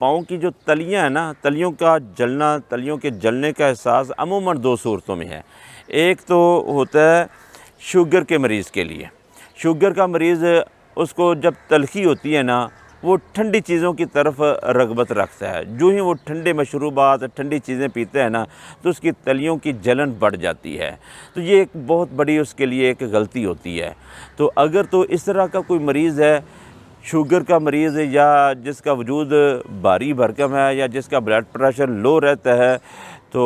پاؤں کی جو تلیاں ہیں نا، تلیوں کا جلنا، تلیوں کے جلنے کا احساس عموماً دو صورتوں میں ہے۔ ایک تو ہوتا ہے شوگر کے مریض کے لیے۔ شوگر کا مریض، اس کو جب تلخی ہوتی ہے نا، وہ ٹھنڈی چیزوں کی طرف رغبت رکھتا ہے۔ جو ہی وہ ٹھنڈے مشروبات، ٹھنڈی چیزیں پیتے ہیں نا، تو اس کی تلیوں کی جلن بڑھ جاتی ہے۔ تو یہ ایک بہت بڑی اس کے لیے ایک غلطی ہوتی ہے۔ تو اگر تو اس طرح کا کوئی مریض ہے، شوگر کا مریض، یا جس کا وجود بھاری بھرکم ہے، یا جس کا بلڈ پریشر لو رہتا ہے، تو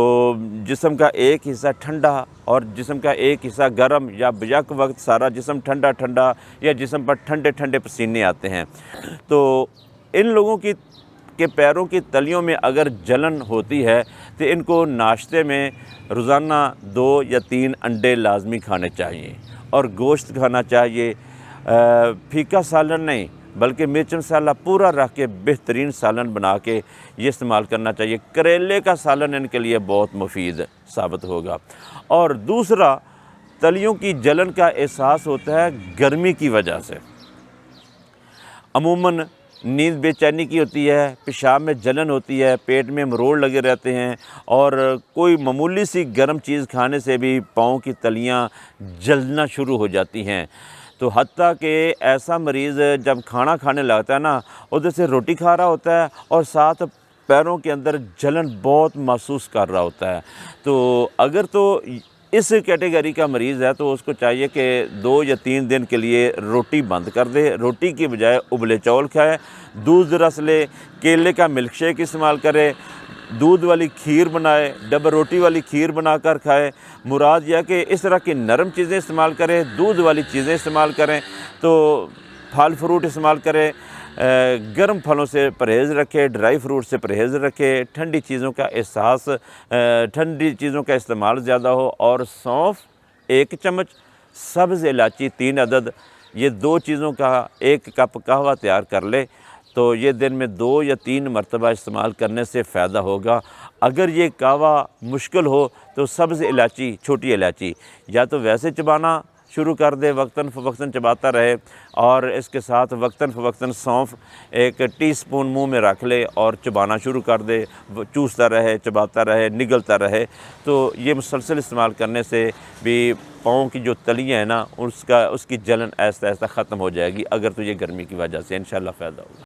جسم کا ایک حصہ ٹھنڈا اور جسم کا ایک حصہ گرم، یا بیک وقت سارا جسم ٹھنڈا ٹھنڈا، یا جسم پر ٹھنڈے ٹھنڈے پسینے آتے ہیں، تو ان لوگوں کے پیروں کی تلیوں میں اگر جلن ہوتی ہے تو ان کو ناشتے میں روزانہ 2 یا 3 انڈے لازمی کھانے چاہیے، اور گوشت کھانا چاہیے۔ پھیکا سالن نہیں، بلکہ مرچ مسالہ پورا رکھ کے بہترین سالن بنا کے یہ استعمال کرنا چاہیے۔ کریلے کا سالن ان کے لیے بہت مفید ثابت ہوگا۔ اور دوسرا، تلیوں کی جلن کا احساس ہوتا ہے گرمی کی وجہ سے۔ عموماً نیند بے چینی کی ہوتی ہے، پیشاب میں جلن ہوتی ہے، پیٹ میں مروڑ لگے رہتے ہیں، اور کوئی معمولی سی گرم چیز کھانے سے بھی پاؤں کی تلیاں جلنا شروع ہو جاتی ہیں۔ تو حتیٰ کہ ایسا مریض جب کھانا کھانے لگتا ہے نا، ادھر سے روٹی کھا رہا ہوتا ہے اور ساتھ پیروں کے اندر جلن بہت محسوس کر رہا ہوتا ہے۔ تو اگر تو اس کیٹیگری کا مریض ہے تو اس کو چاہیے کہ 2 یا 3 دن کے لیے روٹی بند کر دے، روٹی کی بجائے ابلے چاول کھائے، دودھ رس لے، کیلے کا ملک شیک استعمال کرے، دودھ والی کھیر بنائے، ڈبل روٹی والی کھیر بنا کر کھائے۔ مراد یہ ہے کہ اس طرح کی نرم چیزیں استعمال کریں، دودھ والی چیزیں استعمال کریں، تو پھل فروٹ استعمال کریں، گرم پھلوں سے پرہیز رکھے، ڈرائی فروٹ سے پرہیز رکھے، ٹھنڈی چیزوں کا ٹھنڈی چیزوں کا استعمال زیادہ ہو، اور سونف 1 چمچ، سبز الائچی 3 عدد، یہ 2 چیزوں کا 1 کپ قہوہ تیار کر لے، تو یہ دن میں 2 یا 3 مرتبہ استعمال کرنے سے فائدہ ہوگا۔ اگر یہ قہوہ مشکل ہو تو سبز الائچی، چھوٹی الائچی، یا تو ویسے چبانا شروع کر دے، وقتاً فوقتاً چباتا رہے، اور اس کے ساتھ وقتاً فوقتاً سونف 1 ٹی سپون منہ میں رکھ لے اور چبانا شروع کر دے، چوستا رہے، چباتا رہے، نگلتا رہے۔ تو یہ مسلسل استعمال کرنے سے بھی پاؤں کی جو تلیاں ہیں نا، اس کی جلن آہستہ آہستہ ختم ہو جائے گی، اگر تو یہ گرمی کی وجہ سے انشاءاللہ فائدہ ہوگا۔